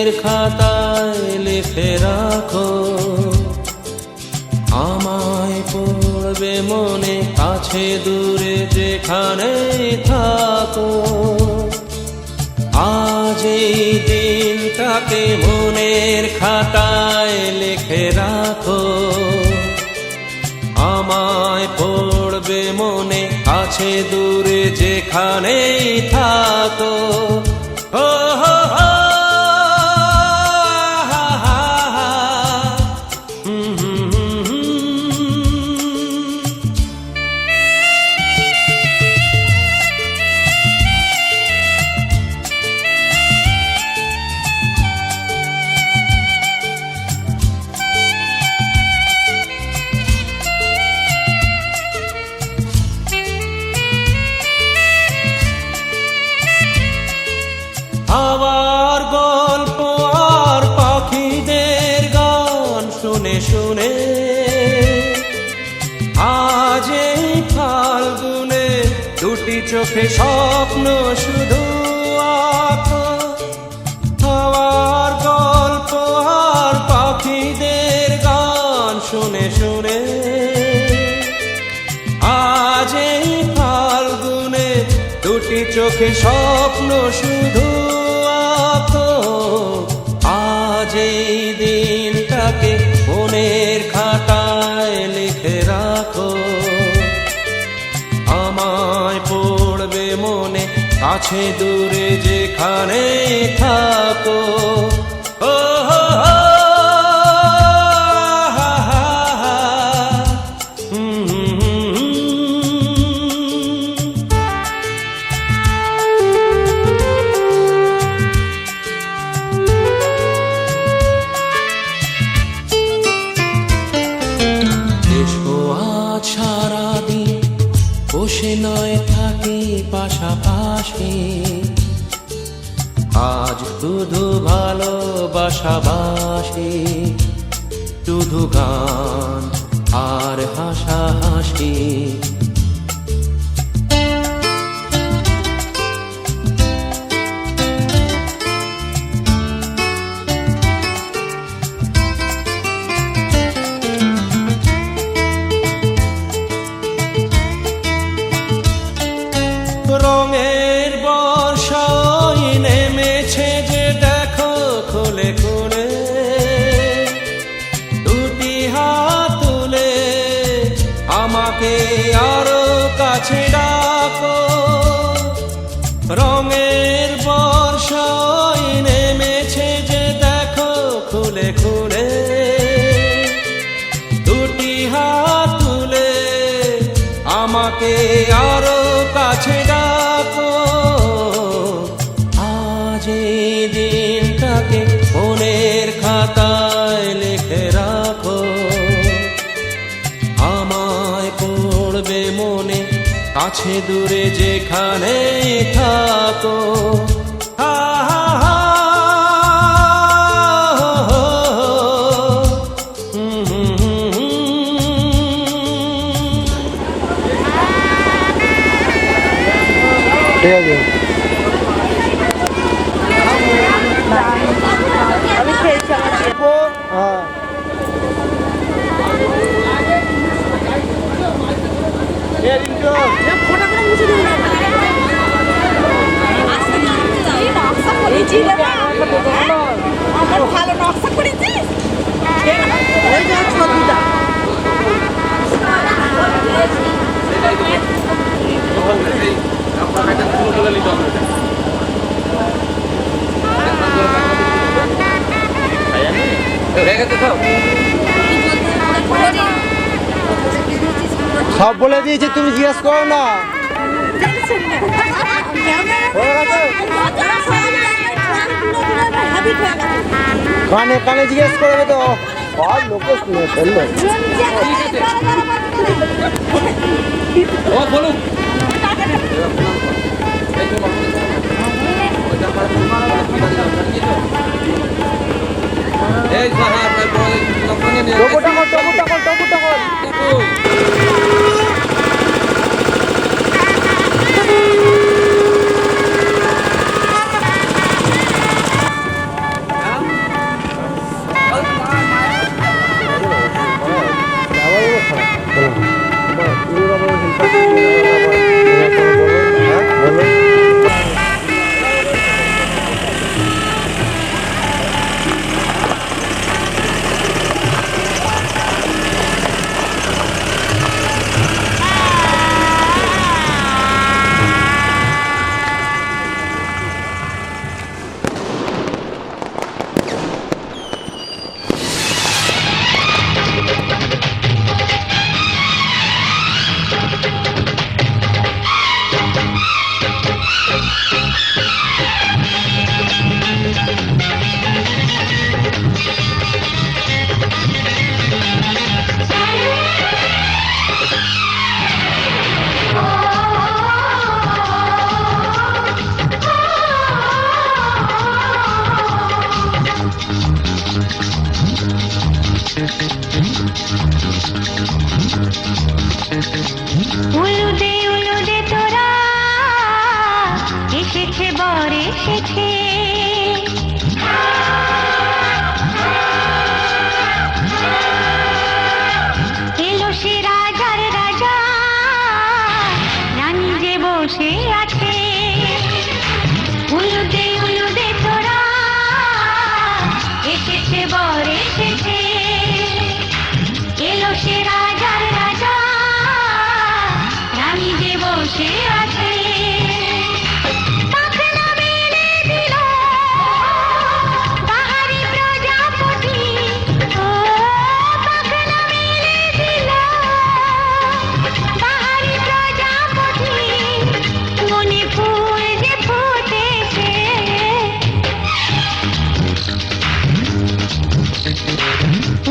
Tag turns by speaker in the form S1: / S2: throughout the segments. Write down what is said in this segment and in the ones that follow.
S1: মনের খাতায় লিখে রাখো, আমায় পড়বে মনে, কাছে দূরে যেখানে থাকো। আজ এই দিনটাকে মনের খাতায় লিখে রাখো, আমায় পড়বে মনে, কাছে দূরে যেখানেই থাকো। ও হো হো, হা হা হা, হাওয়ার গল্প আর পাখিদের গান শুনে শুনে আজ এই ফাল্গুনে দুটি চোখে স্বপ্ন শুধু আঁকো। হাওয়ার গল্প আর পাখিদের গান শুনে শুনে আজ এই ফাল্গুনে দুটি চোখে স্বপ্ন শুধু আঁকো। আজ এই দিনটাকে মনের খাতায় লিখে রাখো, আমায় পড়বে মনে, কাছে দূরে যেখানে থাকো। ও হো হো, হা হা হা, সারাদিন বসে নয় থাকি পাশাপাশি, আজ শুধু ভালোবাসাবাসি, শুধু গান আর হাসাহাসি। রঙের বর্ষায় নেমেছে যে দেখো খুলে খুলে, দুটি হাত তুলে আমাকে আরো কাছে ডাকো। রঙের বর্ষায় নেমেছে যে দেখো খুলে খুলে, দুটি হাত তুলে আমাকে আরো কাছে ডাকো। আজ এই দিনটাকে মনের খাতায় লিখে রাখো, আমায় পড়বে মনে, কাছে দূরে যেখানে থাকো। হা হা হা,
S2: ঠিক আছে।
S3: আমি খেয়েছি
S2: হ্যাঁ,
S3: ফোটা করে মুছে দিন না। আমার ভালো নকশা করেছিস ওই যে ছবিটা।
S2: সব বলে দিয়েছি, তুমি জিজ্ঞেস করো না। কানে কানে জিজ্ঞেস করবে তো, সব লোকে শুনে ফেললো।
S1: বলুন এই
S2: টপোটা কর, টপোটা কর, টপোটা কর।
S4: উলুদে উলুদে তোরা এসেছে বর এসেছে এলো সে রাজার রাজা রানী যে বসে আছে উলুদে উলুদে তোরা এসেছে বর এসেছে এলো সে রাজার রাজা রানী যে বসে আছে পাখনা মেলে দিল বাহারি প্রজাপতি ও পাখনা মেলে দিল বাহারি প্রজাপতি মনে ফুল যে ফুটেছে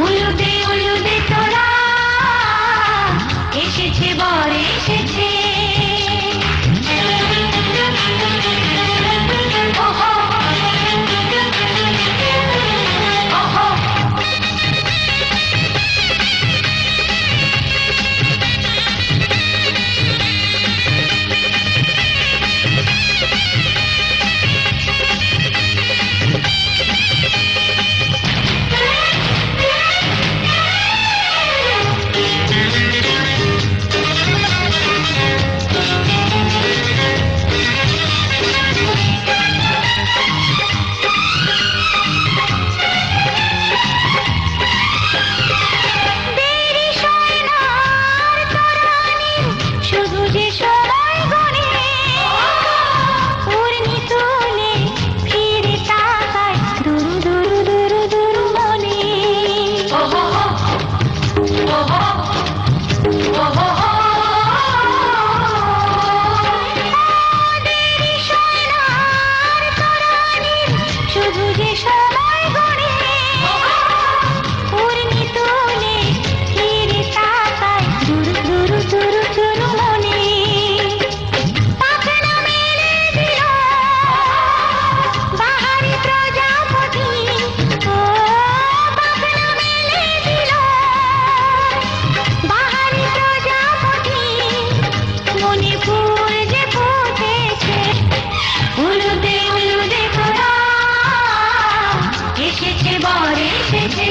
S4: উলুদে উলুদে তোরা এসেছে বর এসেছে ওহো ওহো দেরি সয় না আর তরানির শুধু যে সময় গণে উড়নি তুলে ফিরে তাকায় দুরু দুরু দুরু দুরু মনে দেরি সয় না আর তরানির শুধু যে সময় গণে উড়নি তুলে ফিরে তাকায় দুরু দুরু দুরু দুরু মনে পাখনা মেলে দিল বাহারি প্রজাপতি ও পাখনা মেলে দিল বাহারি প্রজাপতি মনে ফুল যে ফুটেছে উলুদে উলুদে তোরা এসেছে বর এসেছে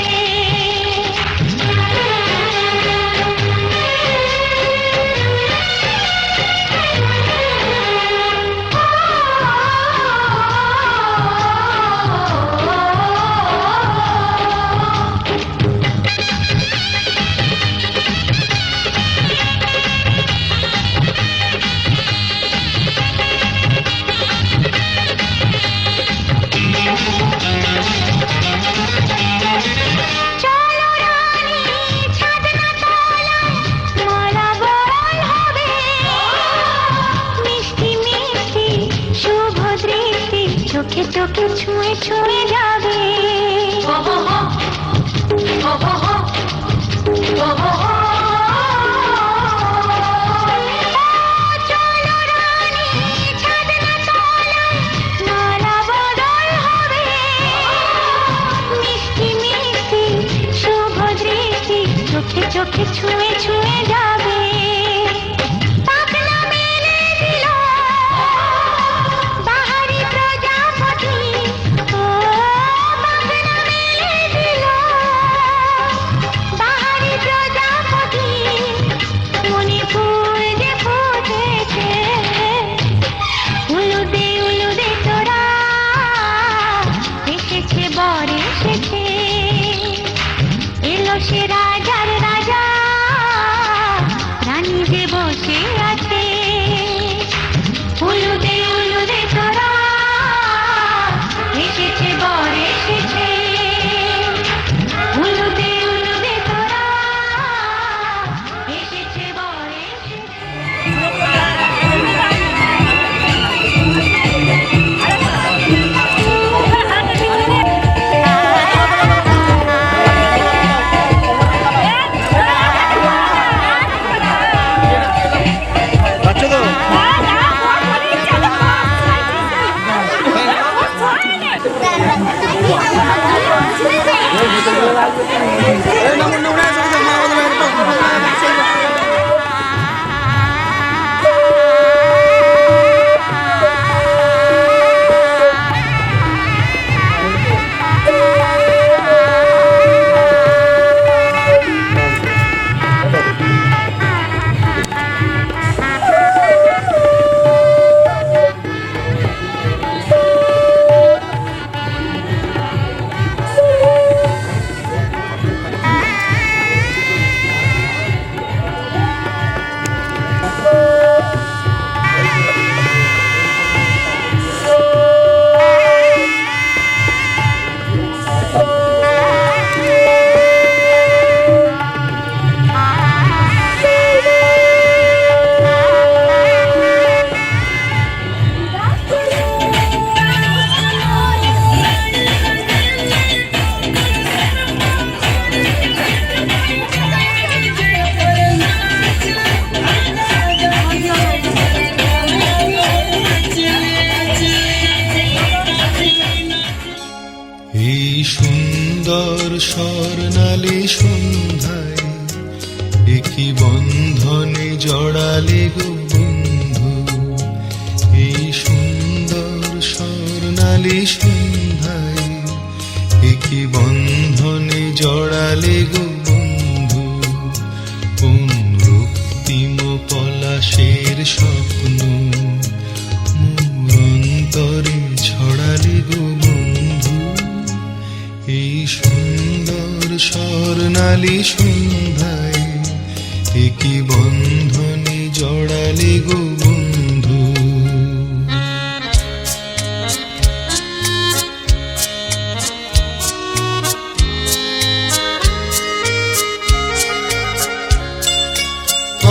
S4: চলো রানী ছাদনা তলায় মালা বরণ হবে মিষ্টি মিষ্টি শুভ দৃষ্টি চোখে চোখে ছুঁয়ে ছুঁয়ে যাবে চলো রানী ছাদনা তলায় মালা বরণ হবে মিষ্টি মিষ্টি শুভ দৃষ্টি চোখে চোখে ছুঁয়ে ছুঁয়ে যাবে পাখনা মেলে দিল বাহারি প্রজাপতি ও পাখনা মেলে দিল বাহারি প্রজাপতি
S5: কি বন্ধনে জড়ালে গো বন্ধু এই সুন্দর স্বর্ণালী সন্ধ্যায়, কি বন্ধনে জড়ালে গো বন্ধু কোন রক্তিম পলাশের স্বপ্ন মোর অন্তরে ছড়ালে গো বন্ধু এই সুন্দর স্বর্ণালী সন্ধ্যায়, কি বন্ধনে জড়ালে গো বন্ধু।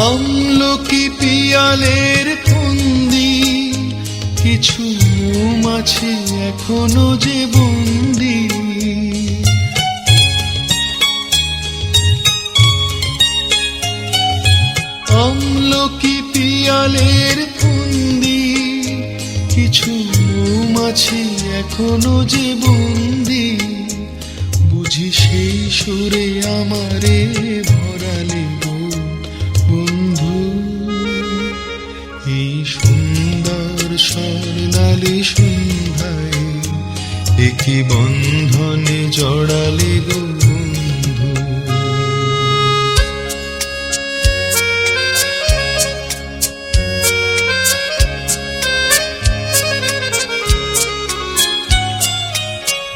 S5: আমলকি পিয়ালের ফন্দি কিছু মৌমাছি এখনো যে বন্দি, আমলকি পিয়ালের ফন্দি কিছু মৌমাছি এখনো যে বন্দি, বুঝি সেই সুরে আমারে ভরালে গো বন্ধু এই সুন্দর স্বর্ণালী সন্ধ্যায়, কি বন্ধনে জড়ালে গো বন্ধু।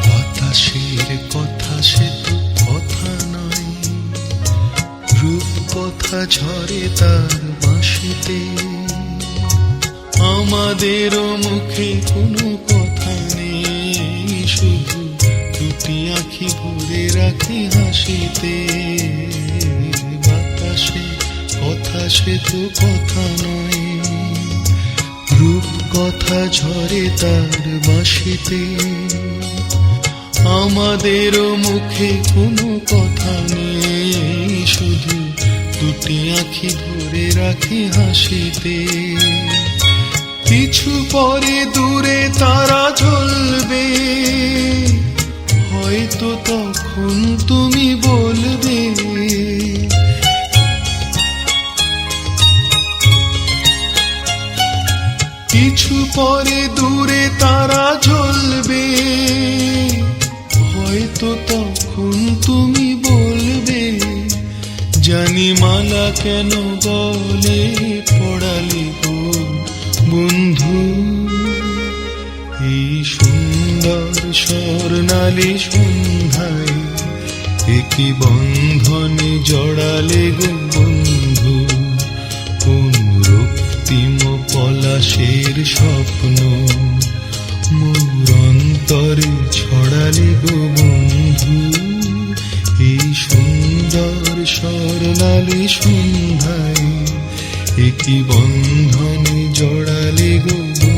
S5: বাতাসের কথা সে তো কথা নয়, রূপ কথা ঝরে তার বাঁশিতে, আমাদেরও মুখে কোনো কথা নেই, শুধু দুটি আঁখি ভরে রাখি হাসিতে। বাতাসে কথা সে তো কথা নয়, রূপ কথা ঝরে তার বাঁশিতে, আমাদেরও মুখে কোনো কথা নেই, শুধু দুটি আঁখি ভরে রাখি হাসিতে। কিছু পরে দূরে তারা জ্বলবে, হয়তো তখন তুমি বলবে কিছু পরে দূরে তারা জ্বলবে, হয়তো তখন তুমি বলবে জানি মালা কেন গলে পড়ালে গো বন্ধু এই সুন্দর স্বর্ণালী সন্ধ্যায়, কি বন্ধনে জড়ালে গো বন্ধু কোন রক্তিম পলাশের স্বপ্ন মোর অন্তরে ছড়ালে গো বন্ধু এই সুন্দর স্বর্ণালী সন্ধ্যায়, কি বন্ধনে জড়ালে গো বন্ধু।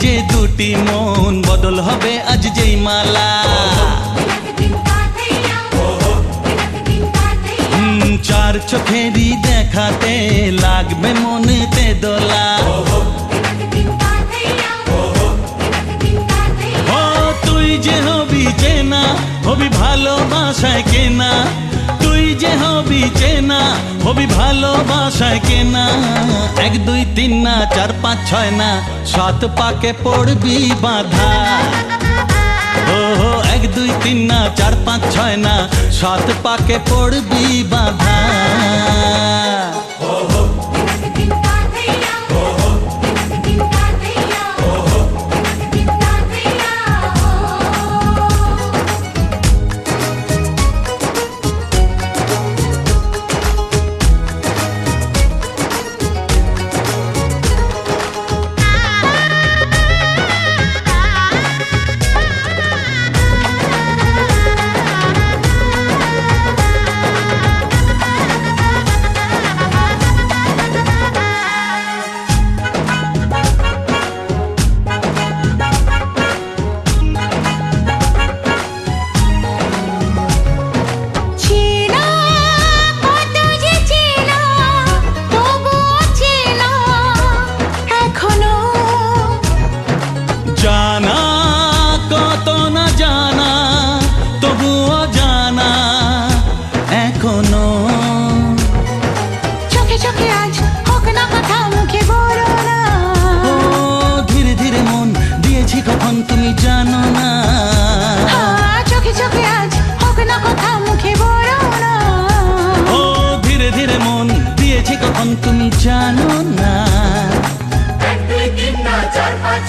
S1: যে দুটি মন বদল হবে আজ যেই মালা, চার চোখেরই দেখাতে লাগবে মনেতে দোলা। ও তুই যে হবি চেনা হবি ভালোবাসায় কেনা, তুই যে হবি চেনা হবি ভালোবাসায় কেনা, 1 2 3 না 4 5 6 না 7 পাকে পড়বি বাঁধা। ও 1 2 3 না 4 5 6 না 7 পাকে পড়বি বাঁধা।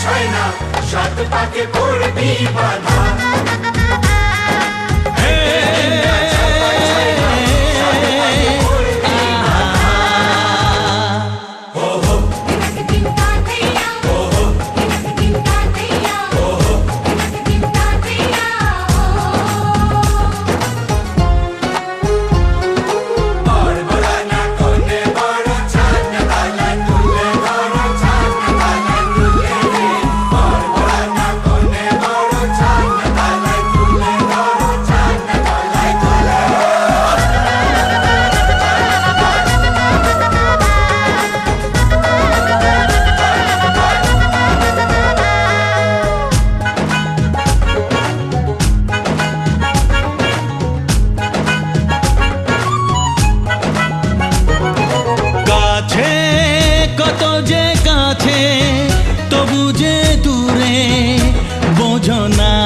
S5: ছয় না সাত পাকে পড়বি বাধা
S1: কত যে কাছে তবু যে দূরে বোঝো না